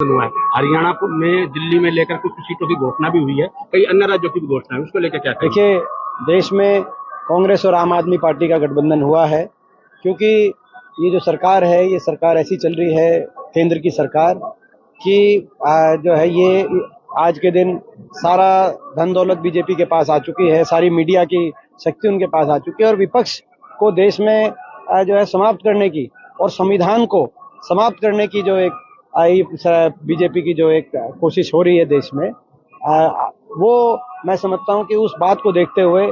हुआ है। हरियाणा में दिल्ली में लेकर कुछ सीटों की घोषणा भी हुई है, कई अन्य राज्यों की भी घोषणा है, उसको लेकर क्या कहेंगे? देखिए, देश में कांग्रेस और आम आदमी पार्टी का गठबंधन हुआ है, क्योंकि ये जो सरकार है, ये सरकार ऐसी चल रही है, केंद्र की सरकार, कि जो है ये आज के दिन सारा धन दौलत बीजेपी के पास आ चुकी है, सारी मीडिया की शक्ति उनके पास आ चुकी है, और विपक्ष को देश में जो है समाप्त करने की और संविधान को समाप्त करने की जो एक बीजेपी की जो एक कोशिश हो रही है देश में, वो मैं समझता हूं कि उस बात को देखते हुए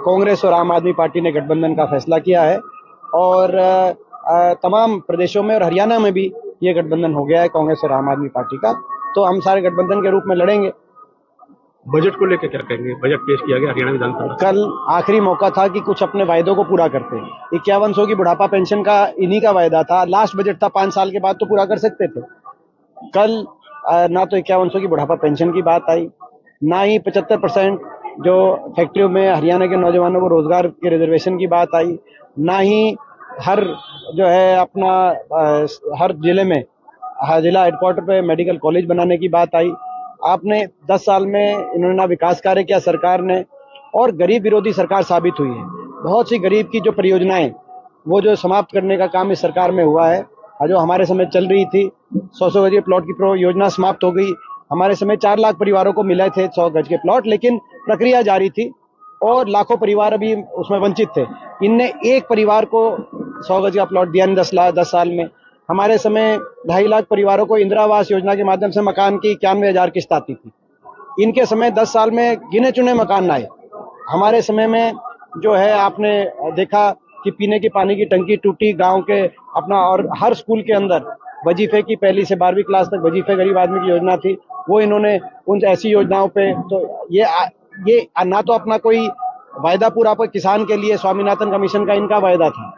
कांग्रेस और आम आदमी पार्टी ने गठबंधन का फैसला किया है, और तमाम प्रदेशों में और हरियाणा में भी ये गठबंधन हो गया है कांग्रेस और आम आदमी पार्टी का। तो हम सारे गठबंधन के रूप में लड़ेंगे। बजट को लेकर क्या कहेंगे? बजट पेश किया गया हरियाणा विधानसभा। कल आखिरी मौका था कि कुछ अपने वायदों को पूरा करते। 5100 की बुढ़ापा पेंशन का इन्हीं का वायदा था, लास्ट बजट था, 5 साल के बाद तो पूरा कर सकते थे। कल ना तो 5100 की बुढ़ापा पेंशन की बात आई, ना ही 75% जो फैक्ट्रियों में हरियाणा के नौजवानों को रोजगार के रिजर्वेशन की बात आई, ना ही हर जो है अपना हर जिले में जिला हेडक्वार्टर पे मेडिकल कॉलेज बनाने की बात आई। आपने 10 साल में इन्होंने ना विकास कार्य किया सरकार ने, और गरीब विरोधी सरकार साबित हुई है। बहुत सी गरीब की जो परियोजनाएं वो जो समाप्त करने का काम इस सरकार में हुआ है। जो हमारे समय चल रही थी 100 गज के प्लॉट की योजना समाप्त हो गई। हमारे समय 4 लाख परिवारों को मिले थे 100 गज के प्लॉट, लेकिन प्रक्रिया जारी थी और लाखों परिवार अभी उसमें वंचित थे। इनने एक परिवार को 100 गज का प्लॉट दिया 10 साल में। हमारे समय 2.5 लाख परिवारों को इंदिरा आवास योजना के माध्यम से मकान की 91,000 किस्त आती थी। इनके समय 10 साल में गिने चुने मकान आए। हमारे समय में जो है आपने देखा कि पीने के पानी की टंकी टूटी गांव के अपना, और हर स्कूल के अंदर वजीफे की 1ली से 12वीं क्लास तक वजीफे गरीब आदमी की योजना थी, वो इन्होंने उन ऐसी योजनाओं पे तो ये ना तो अपना कोई वायदा पूरा पर किसान के लिए स्वामीनाथन कमीशन का इनका वायदा था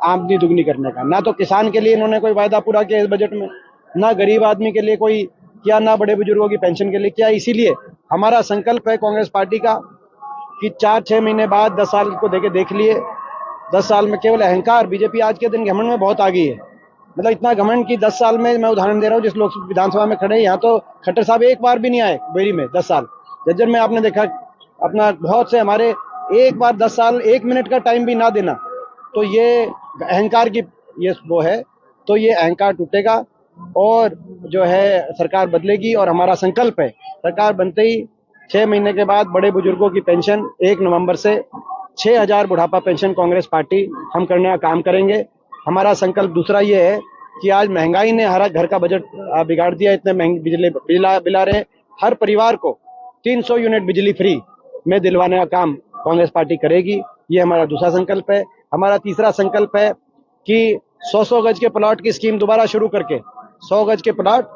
आमदनी दुगनी करने का, ना तो किसान के लिए इन्होंने कोई वायदा पूरा किया इस बजट में, ना गरीब आदमी के लिए कोई किया, ना बड़े बुजुर्गों की पेंशन के लिए किया। इसीलिए हमारा संकल्प है कांग्रेस पार्टी का कि 4-6 महीने बाद 10 साल को देख लिए, 10 साल में केवल अहंकार, बीजेपी आज के दिन घमंड में बहुत आ गई है। मतलब इतना घमंड कि 10 साल में, मैं उदाहरण दे रहा हूँ, जिस लोग विधानसभा में खड़े हैं, यहाँ तो खट्टर साहब एक बार भी नहीं आए बेरी में 10 साल। जज्जर में आपने देखा अपना बहुत से हमारे एक बार 10 साल 1 मिनट का टाइम भी ना देना, तो ये अहंकार की ये वो है। तो ये अहंकार टूटेगा और जो है सरकार बदलेगी, और हमारा संकल्प है सरकार बनते ही 6 महीने के बाद बड़े बुजुर्गों की पेंशन 1 नवंबर से 6,000 बुढ़ापा पेंशन कांग्रेस पार्टी हम करने का काम करेंगे। हमारा संकल्प दूसरा ये है कि आज महंगाई ने हर घर का बजट बिगाड़ दिया। इतने महंगी बिजली बिल आ रहे हैं, हर परिवार को 300 यूनिट बिजली फ्री में दिलवाने का काम कांग्रेस पार्टी करेगी। ये हमारा दूसरा संकल्प है। हमारा तीसरा संकल्प है कि 100 गज के प्लॉट की स्कीम दोबारा शुरू करके 100 गज के प्लॉट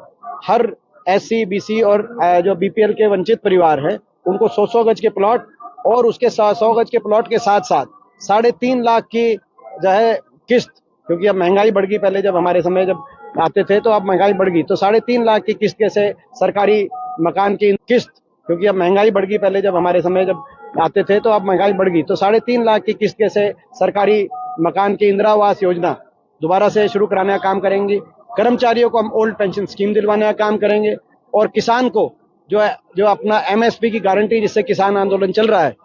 हर SC BC और जो BPL के वंचित परिवार हैं उनको 100 गज के प्लॉट, और उसके 100 गज के प्लॉट के साथ साथ 3.5 लाख की जो है किस्त, क्योंकि अब महंगाई बढ़ गई। पहले जब हमारे समय जब आते थे तो अब महंगाई बढ़ गई, तो 3.5 लाख की किस्त से सरकारी मकान की किस्त, क्योंकि अब महंगाई बढ़ गई। पहले जब हमारे समय जब आते थे तो अब महंगाई बढ़ गई, तो 3.5 लाख की किस्त से सरकारी मकान की इंदिरा आवास योजना दोबारा से शुरू कराने का काम करेंगे। कर्मचारियों को हम ओल्ड पेंशन स्कीम दिलवाने का काम करेंगे, और किसान को जो अपना MSP की गारंटी, जिससे किसान आंदोलन चल रहा है,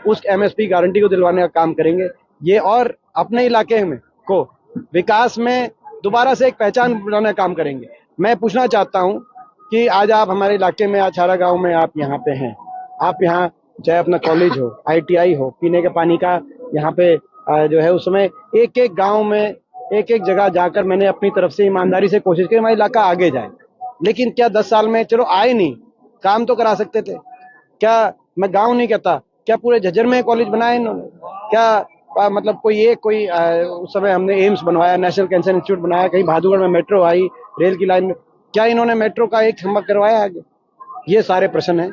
उस MSP गारंटी को दिलवाने का काम करेंगे। ये और अपने इलाके में को विकास में दोबारा से एक पहचान बनाने का काम करेंगे। मैं पूछना चाहता हूं कि आज आप हमारे इलाके में, आछारा गांव में आप यहाँ पे हैं, आप यहाँ चाहे अपना कॉलेज हो, ITI हो, पीने के पानी का यहाँ पे जो है, उस समय एक एक गांव में एक एक जगह जाकर मैंने अपनी तरफ से ईमानदारी से कोशिश की हमारा इलाका आगे जाए। लेकिन क्या 10 साल में चलो आए नहीं, काम तो करा सकते थे क्या? मैं गांव नहीं कहता, क्या पूरे झज्जर में कॉलेज बनाए इन्होंने? क्या मतलब कोई उस समय हमने एम्स बनवाया, नेशनल कैंसर इंस्टीट्यूट बनाया, कहीं भादुगढ़ में मेट्रो आई, रेल की लाइन में, क्या इन्होंने मेट्रो का एक खंभा करवाया आगे? ये सारे प्रश्न हैं।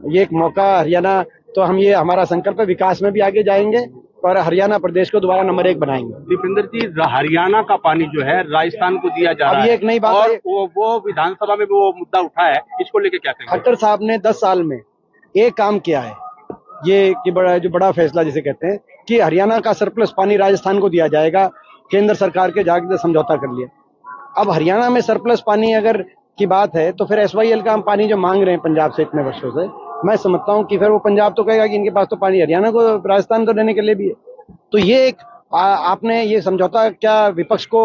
ये एक मौका हरियाणा, तो हम ये हमारा संकल्प है, विकास में भी आगे जाएंगे और हरियाणा प्रदेश को दोबारा नंबर 1 बनाएंगे। दीपेंद्र जी, हरियाणा का पानी जो है राजस्थान को दिया जा रहा है, अब ये एक नई बात और है, वो विधानसभा में वो मुद्दा उठा है, इसको लेके क्या कहेंगे? खट्टर साहब ने 10 साल में एक काम किया है, ये कि बड़ा फैसला जिसे कहते हैं कि हरियाणा का सरप्लस पानी राजस्थान को दिया जाएगा। केंद्र सरकार के जाके समझौता कर लिया। अब हरियाणा में सरप्लस पानी अगर की बात है तो फिर SYL का हम पानी जो मांग रहे हैं पंजाब से इतने वर्षों से, मैं समझता हूँ कि फिर वो पंजाब तो कहेगा कि इनके पास तो पानी हरियाणा को, राजस्थान को देने के लिए भी है। तो ये एक आपने ये समझौता क्या विपक्ष को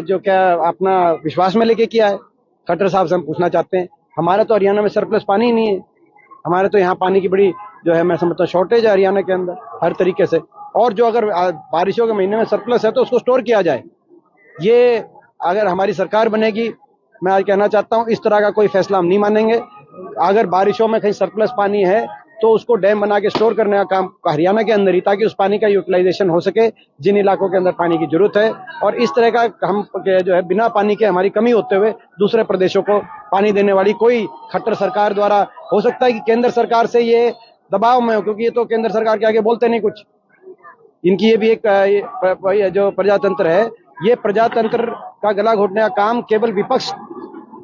जो क्या अपना विश्वास में लेके किया है? खट्टर साहब से हम पूछना चाहते हैं। हमारा तो हरियाणा में सरप्लस पानी ही नहीं है। हमारे तो यहाँ पानी की बड़ी जो है मैं समझता हूँ शॉर्टेज है हरियाणा के अंदर हर तरीके से। और जो अगर बारिशों के महीने में सरप्लस है तो उसको स्टोर किया जाए। ये अगर हमारी सरकार बनेगी, मैं आज कहना चाहता हूँ, इस तरह का कोई फैसला हम नहीं मानेंगे। अगर बारिशों में कहीं सरप्लस पानी है तो उसको डैम बना के स्टोर करने का काम हरियाणा के अंदर ही, ताकि उस पानी का यूटिलाइजेशन हो सके जिन इलाकों के अंदर पानी की जरूरत है। और इस तरह का हम जो है बिना पानी के हमारी कमी होते हुए दूसरे प्रदेशों को पानी देने वाली कोई खट्टर सरकार द्वारा, हो सकता है कि केंद्र सरकार से ये दबाव में हो, क्योंकि ये तो केंद्र सरकार के आगे बोलते नहीं कुछ। इनकी ये भी एक ये जो प्रजातंत्र है, ये प्रजातंत्र का गला घोटने का काम केवल विपक्ष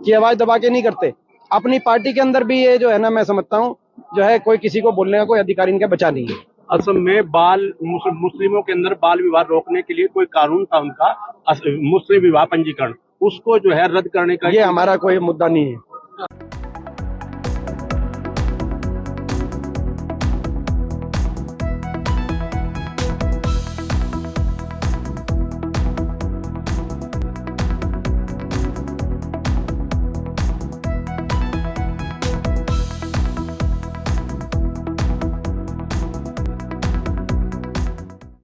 की आवाज दबा के नहीं करते, अपनी पार्टी के अंदर भी ये जो है ना मैं समझता हूँ जो है कोई किसी को बोलने का कोई अधिकार इनका बचा नहीं है। असम में मुस्लिमों के अंदर बाल विवाह रोकने के लिए कोई कानून था उनका, मुस्लिम विवाह पंजीकरण, उसको जो है रद्द करने का ये हमारा कोई मुद्दा नहीं है।